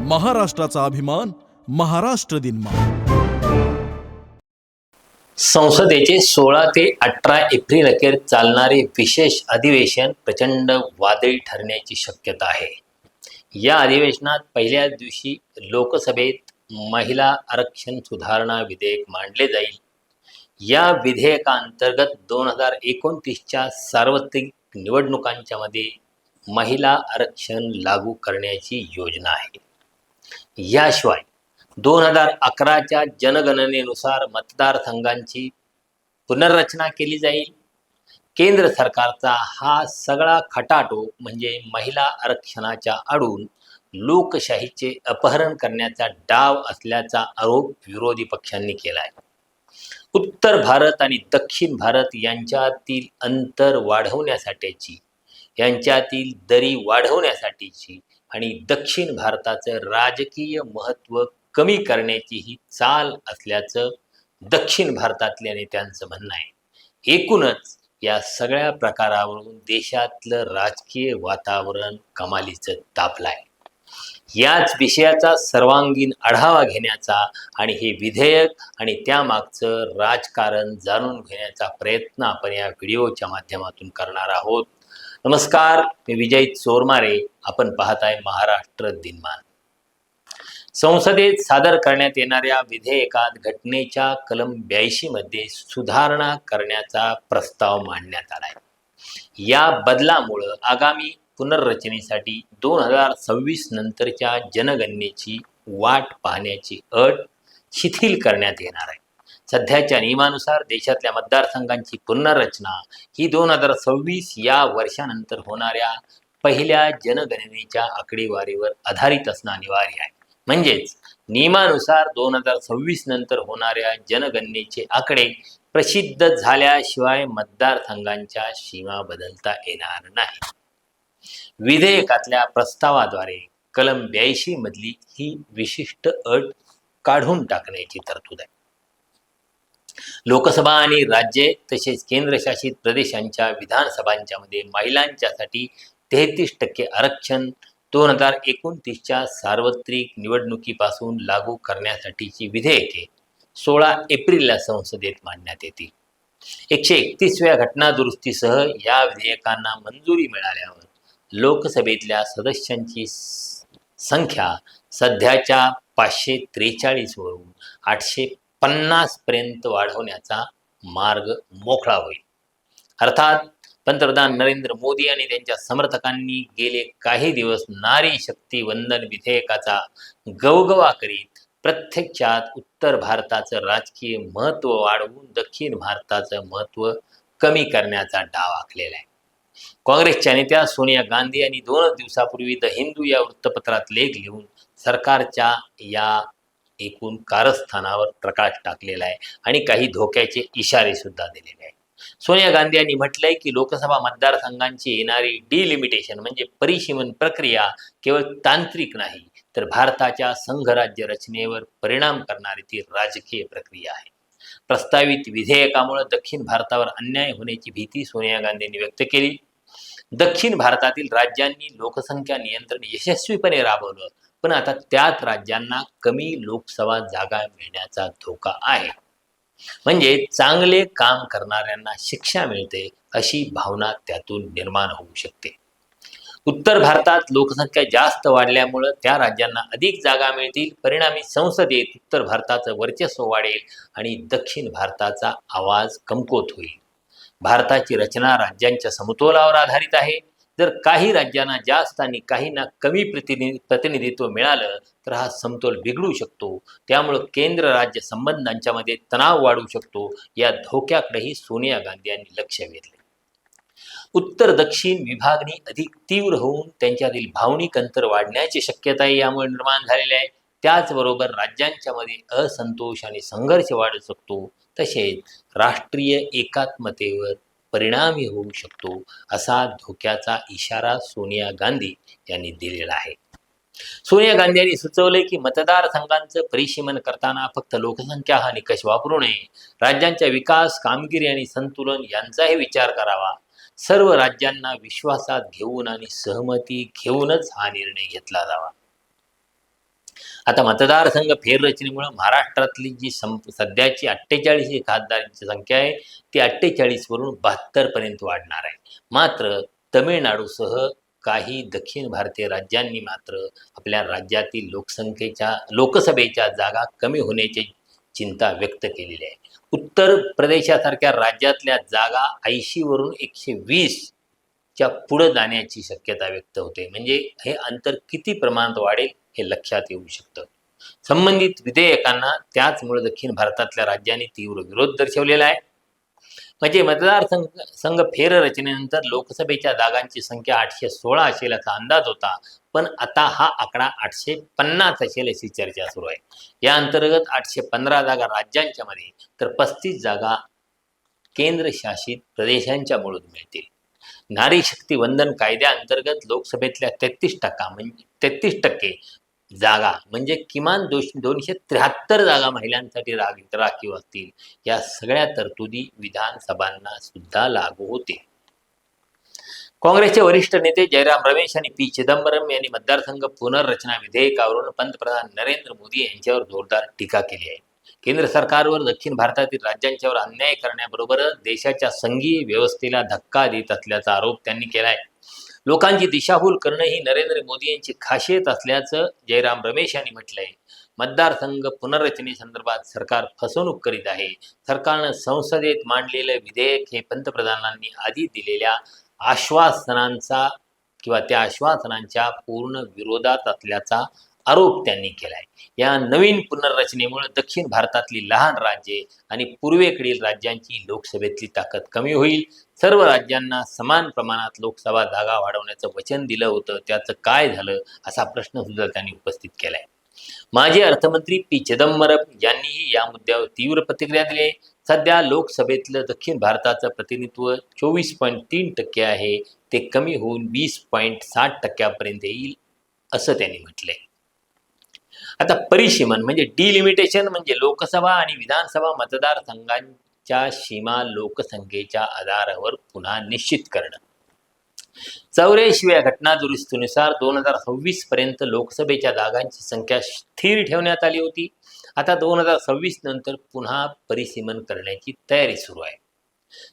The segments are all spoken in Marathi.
महाराष्ट्राचा अभिमान, महाराष्ट्र दिन. संसदेचे 16 ते 18 एप्रिल अखेर चालणारे विशेष अधिवेशन प्रचंड वादळी ठरण्याची शक्यता आहे. या अधिवेशनात पहिल्याच दिवशी लोकसभेत महिला आरक्षण सुधारणा विधेयक मांडले जाईल. या विधेयकाअंतर्गत 2029च्या सार्वत्रिक निवडणुकांच्या मध्ये महिला आरक्षण लागू करण्याची योजना आहे. याशिवाय 2011च्या जनगणनेनुसार मतदारसंघांची पुनर्रचना केली जाईल. केंद्र सरकारचा हा सगळा खटाटोप म्हणजे महिला आरक्षणाच्या आडून लोकशाहीचे अपहरण करण्याचा डाव असल्याचा आरोप विरोधी पक्षांनी केला आहे. उत्तर भारत आणि दक्षिण भारत यांच्यातील अंतर वाढवण्यासाठीची, यांच्यातील दरी वाढवण्यासाठीची आणि दक्षिण भारताचं राजकीय महत्त्व कमी करण्याची ही चाल असल्याचं दक्षिण भारतातल्या नेत्यांचं म्हणणं आहे. एकूणच या सगळ्या प्रकारावरून देशातलं राजकीय वातावरण कमालीचं तापलं आहे. याच विषयाचा सर्वांगीण आढावा घेण्याचा आणि हे विधेयक आणि त्यामागचं राजकारण जाणून घेण्याचा प्रयत्न आपण या व्हिडिओच्या माध्यमातून करणार आहोत. नमस्कार, मी विजय चोरमारे. आपण पाहताय महाराष्ट्र दिनमान. संसदेत सादर करण्यात येणाऱ्या विधेयकात घटनेच्या कलम 82 मध्ये सुधारणा करण्याचा प्रस्ताव मांडण्यात आला आहे. या बदलामुळे आगामी पुनर्रचनेसाठी 2026 नंतरच्या जनगणनेची वाट पाहण्याची अट शिथिल करण्यात येणार आहे. सध्याच्या नियमानुसार देशातल्या मतदारसंघांची पुनर्रचना ही 2026 या वर्षानंतर होणाऱ्या पहिल्या जनगणनेच्या आकडेवारीवर आधारित असणं अनिवार्य आहे. म्हणजेच नियमानुसार 2026 नंतर होणाऱ्या जनगणनेचे आकडे प्रसिद्ध झाल्याशिवाय मतदारसंघांच्या सीमा बदलता येणार नाही. विधेयकातल्या प्रस्तावाद्वारे कलम 82 मधली ही विशिष्ट अट काढून टाकण्याची तरतूद आहे. लोकसभा आणि राज्ये तसेच केंद्रशासित प्रदेशांच्या विधानसभांच्या मध्ये महिलांच्यासाठी 33% आरक्षण 2029च्या सार्वत्रिक निवडणुकीपासून लागू करण्यासाठीची विधेयके 16 एप्रिलला संसदेत मांडण्यात येतील. 131व्या घटनादुरुस्तीसह या विधेयकांना मंजुरी मिळाल्यावर लोकसभेतल्या सदस्यांची संख्या सध्याच्या 543 वरून 850 पर्यंत वाढवण्याचा मार्ग मोकळा होईल. अर्थात पंतप्रधान नरेंद्र मोदी आणि त्यांच्या समर्थकांनी गेले काही दिवस नारी शक्ती वंदन विधेयकाचा गवगवा करीत प्रत्यक्षात उत्तर भारताचं राजकीय महत्त्व वाढवून दक्षिण भारताचं महत्त्व कमी करण्याचा डाव आखलेला आहे. काँग्रेसच्या नेत्या सोनिया गांधी यांनी 2 दिवसापूर्वी द हिंदू या वृत्तपत्रात लेख लिहून सरकारच्या या एकूण कारस्थानावर प्रकाश टाकलेला आहे आणि काही धोक्याचे इशारे सुद्धा दिलेले आहेत. सोनिया गांधी यांनी म्हटलंय की लोकसभा मतदारसंघांची येणारी डिलिमिटेशन म्हणजे परिसीमन प्रक्रिया केवळ तांत्रिक नाही तर भारताच्या संघराज्य रचनेवर परिणाम करणारी ती राजकीय प्रक्रिया आहे. प्रस्तावित विधेयकामुळे दक्षिण भारतावर अन्याय होण्याची भीती सोनिया गांधींनी व्यक्त केली. दक्षिण भारतातील राज्यांनी लोकसंख्या नियंत्रण यशस्वीपणे राबवलं, पण आता त्यात राज्यांना कमी लोकसभा जागा मिळण्याचा धोका आहे. म्हणजे चांगले काम करणाऱ्यांना शिक्षा मिळते अशी भावना त्यातून निर्माण होऊ शकते. उत्तर भारतात लोकसंख्या जास्त वाढल्यामुळे त्या राज्यांना अधिक जागा मिळतील. परिणामी संसदेत उत्तर भारताचं वर्चस्व वाढेल आणि दक्षिण भारताचा आवाज कमकुवत होईल. भारताची रचना राज्यांच्या समतोलावर आधारित आहे. जर काही राज्यांना जास्त आणि काहींना कमी प्रतिनिधित्व मिळालं तर हा समतोल बिघडू शकतो. त्यामुळे केंद्र राज्य संबंधांच्या मध्ये तणाव वाढू शकतो. या धोक्याकडेही सोनिया गांधी यांनी लक्ष वेधले. उत्तर दक्षिण विभागणी अधिक तीव्र होऊन त्यांच्यातील भावनिक अंतर वाढण्याची शक्यताही यामुळे निर्माण झालेली आहे. त्याचबरोबर राज्यांच्या मध्ये असंतोष आणि संघर्ष वाढू शकतो. तसेच राष्ट्रीय एकात्मतेवर परिणामी होऊ शकतो असा धोक्याचा इशारा सोनिया गांधी यांनी दिलेला आहे. सोनिया गांधी यांनी सुचवले की मतदारसंघांचं परिसीमन करताना फक्त लोकसंख्या हा निकष वापरू नये. राज्यांच्या विकास, कामगिरी आणि संतुलन यांचाही विचार करावा. सर्व राज्यांना विश्वासात घेऊन आणि सहमती घेऊनच हा निर्णय घेतला जावा. आता मतदारसंघ फेररचनेमुळे महाराष्ट्रातली जी सध्याची 48 खासदारांची संख्या आहे ती 48 वरून 72 पर्यंत वाढणार आहे. मात्र तमिळनाडूसह काही दक्षिण भारतीय राज्यांनी मात्र आपल्या राज्यातील लोकसभेच्या जागा कमी होण्याची चिंता व्यक्त केलेली आहे. उत्तर प्रदेशासारख्या राज्यातल्या जागा 80 वरून 120 च्या पुढे जाण्याची शक्यता व्यक्त होते. म्हणजे हे अंतर किती प्रमाणात वाढेल हे लक्षात येऊ शकतं. संबंधित विधेयकांना त्याचमुळे दक्षिण भारतातल्या राज्यांनी तीव्र विरोध दर्शवलेला आहे. म्हणजे मतदारसंघ फेररचनेनंतर लोकसभेच्या जागांची संख्या 816 असेल असा अंदाज होता, पण आता हा आकडा 850 असेल अशी चर्चा सुरू आहे. या अंतर्गत 815 जागा राज्यांच्या मध्ये तर 35 जागा केंद्रशासित प्रदेशांच्या मिळून मिळतील. नारी शक्ती वंदन कायद्याअंतर्गत लोकसभेतल्या 33% जागा म्हणजे किमान 273 जागा महिलांसाठी राखीव असतील. या सगळ्या तरतुदी विधानसभांना सुद्धा लागू होतील. काँग्रेसचे वरिष्ठ नेते जयराम रमेश आणि पी चिदंबरम यांनी मतदारसंघ पुनर्रचना विधेयकावरून पंतप्रधान नरेंद्र मोदी यांच्यावर जोरदार टीका केली आहे. केंद्र सरकारवर दक्षिण भारतातील राज्यांच्यावर अन्याय करण्याबरोबरच देशाच्या संघीय व्यवस्थेला धक्का देत असल्याचा आरोप त्यांनी केला आहे. लोकांची दिशाभूल करणं ही नरेंद्र मोदी यांची खासियत असल्याचं जयराम रमेश यांनी म्हटलंय. मतदारसंघ पुनर्रचनेसंदर्भात सरकार फसवणूक करीत आहे. सरकारनं संसदेत मांडलेलं विधेयक हे पंतप्रधानांनी आधी दिलेल्या आश्वासनांचा किंवा त्या आश्वासनांच्या पूर्ण विरोधात असल्याचा आरोप त्यांनी केलाय. या नवीन पुनर्रचनेमुळे दक्षिण भारतातली लहान राज्ये आणि पूर्वेकडील राज्यांची लोकसभेतली ताकद कमी होईल. सर्व राज्यांना समान प्रमाणात लोकसभा जागा वाढवण्याचं वचन दिलं होतं, त्याचं काय झालं असा प्रश्न सुद्धा त्यांनी उपस्थित केलाय. माजी अर्थमंत्री पी चिदंबरम यांनीही या मुद्द्यावर तीव्र प्रतिक्रिया दिली आहे. सध्या लोकसभेतलं दक्षिण भारताचं प्रतिनिधित्व 24.3% आहे, ते कमी होऊन 20.60% येईल असं त्यांनी म्हटलंय. आता परिसीमन म्हणजे डिलिमिटेशन म्हणजे लोकसभा आणि विधानसभा मतदारसंघांच्या सीमा लोकसंख्येच्या आधारावर पुन्हा निश्चित करणं. 84व्या घटना दुरुस्तीनुसार 2026 पर्यंत लोकसभेच्या जागांची संख्या स्थिर ठेवण्यात आली होती. आता 2026 नंतर पुन्हा परिसीमन करण्याची तयारी सुरू आहे.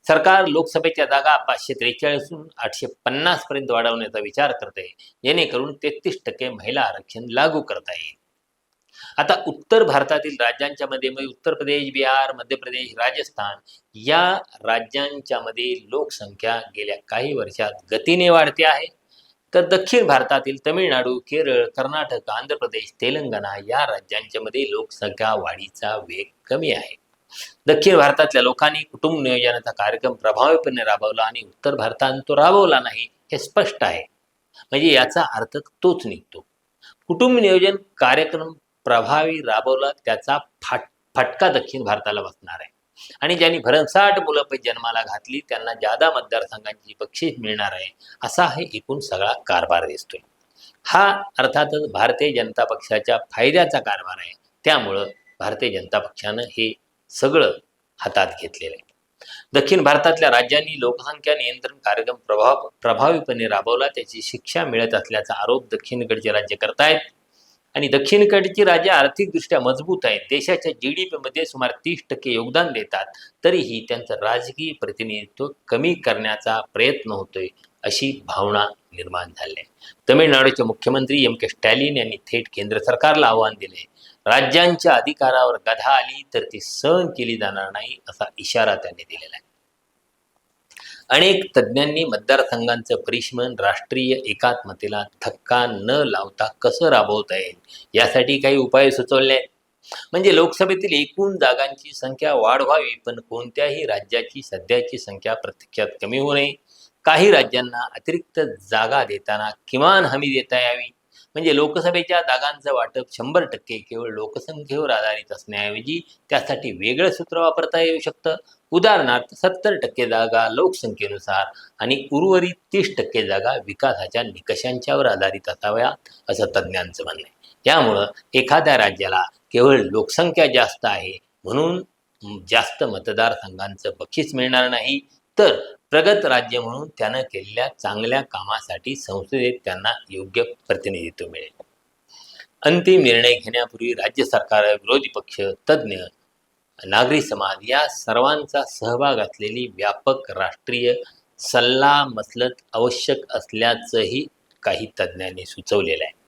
सरकार लोकसभेच्या जागा 543 850 पर्यंत वाढवण्याचा विचार करते, जेणेकरून 33% महिला आरक्षण लागू करता येईल. आता उत्तर भारतातील राज्यांच्या मध्ये उत्तर प्रदेश, बिहार, मध्य प्रदेश, राजस्थान या राज्यांच्या मध्ये लोकसंख्या गेल्या काही वर्षात गतीने वाढते आहे, तर दक्षिण भारतातील तमिळनाडू, केरळ, कर्नाटक, आंध्र प्रदेश, तेलंगणा या राज्यांच्या मध्ये लोकसंख्या वाढीचा वेग कमी आहे. दक्षिण भारतातल्या लोकांनी कुटुंब नियोजनाचा कार्यक्रम प्रभावीपणे राबवला आणि उत्तर भारताने तो राबवला नाही हे स्पष्ट आहे. म्हणजे याचा अर्थ तोच निघतो. कुटुंब नियोजन कार्यक्रम प्रभावी राबवला त्याचा फटका दक्षिण भारताला बसणार आहे आणि ज्यांनी भरमसाठ मुलं जन्माला घातली त्यांना जादा मतदारसंघांची बक्षीस मिळणार आहे, असा हे एकूण सगळा कारभार दिसतोय. हा अर्थातच भारतीय जनता पक्षाच्या फायद्याचा कारभार आहे. त्यामुळं भारतीय जनता पक्षानं हे सगळं हातात घेतलेलं आहे. दक्षिण भारतातल्या राज्यांनी लोकसंख्या नियंत्रण कार्यक्रम प्रभावीपणे राबवला, त्याची शिक्षा मिळत असल्याचा आरोप दक्षिणेकडचे राज्य करतायत. आणि दक्षिणेकडची राज्य आर्थिकदृष्ट्या मजबूत आहेत, देशाच्या GDP मध्ये सुमारे 30% योगदान देतात, तरीही त्यांचं राजकीय प्रतिनिधित्व कमी करण्याचा प्रयत्न होतोय अशी भावना निर्माण झाली आहे. तमिळनाडूचे मुख्यमंत्री M.K. स्टॅलिन यांनी थेट केंद्र सरकारला आव्हान दिले. राज्यांच्या अधिकारावर गदा आली तर ती सहन केली जाणार नाही असा इशारा त्यांनी दिलेला आहे. अनेक तज्ज्ञांनी मतदारसंघांचं परिसीमन राष्ट्रीय एकात्मतेला धक्का न लावता कसं राबवता येईल यासाठी काही उपाय सुचवले आहेत. म्हणजे लोकसभेतील एकूण जागांची संख्या वाढवावी, पण कोणत्याही राज्याची सध्याची संख्या प्रत्यक्षात कमी होऊ नये. काही राज्यांना अतिरिक्त जागा देताना किमान हमी देता यावी. म्हणजे लोकसभेच्या जागांचं वाटप 100% केवळ लोकसंख्येवर आधारित असण्याऐवजी त्यासाठी वेगळं सूत्र वापरता येऊ शकतं. उदाहरणार्थ 70% जागा लोकसंख्येनुसार आणि उर्वरित 30% जागा विकासाच्या निकषांच्यावर आधारित असाव्या असं तज्ज्ञांचं म्हणणं आहे. त्यामुळं एखाद्या राज्याला केवळ लोकसंख्या जास्त आहे म्हणून जास्त मतदारसंघांचं बक्षीस मिळणार नाही, तर प्रगत राज्य म्हणून त्यानं केलेल्या चांगल्या कामासाठी संसदेत त्यांना योग्य प्रतिनिधित्व मिळेल. अंतिम निर्णय घेण्यापूर्वी राज्य सरकार, विरोधी पक्ष, तज्ज्ञ, नागरी समाज या सर्वांचा सहभाग असलेली व्यापक राष्ट्रीय सल्लामसलत आवश्यक असल्याचंही काही तज्ज्ञांनी सुचवलेलं आहे.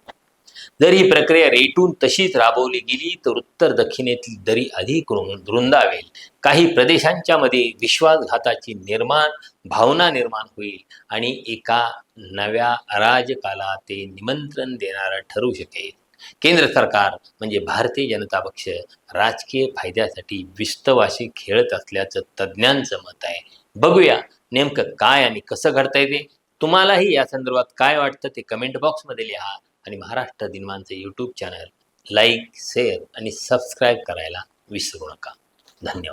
जर ही प्रक्रिया रेटून तशीच राबवली गेली तर उत्तर दक्षिणेतील दरी अधिक रुंदावेल. काही प्रदेशांच्या मध्ये विश्वासघाताची भावना निर्माण होईल आणि एका नव्या अराजकाला ते निमंत्रण देणारं ठरू शकेल. केंद्र सरकार म्हणजे भारतीय जनता पक्ष राजकीय फायद्यासाठी विस्तवाशी खेळत असल्याचं तज्ज्ञांचं मत आहे. बघूया नेमकं काय आणि कसं घडता येते. तुम्हालाही या संदर्भात काय वाटतं ते कमेंट बॉक्समध्ये लिहा आणि महाराष्ट्र दिनमानचे यूट्यूब चॅनल लाईक, शेअर आणि सबस्क्राईब करायला विसरू नका. धन्यवाद.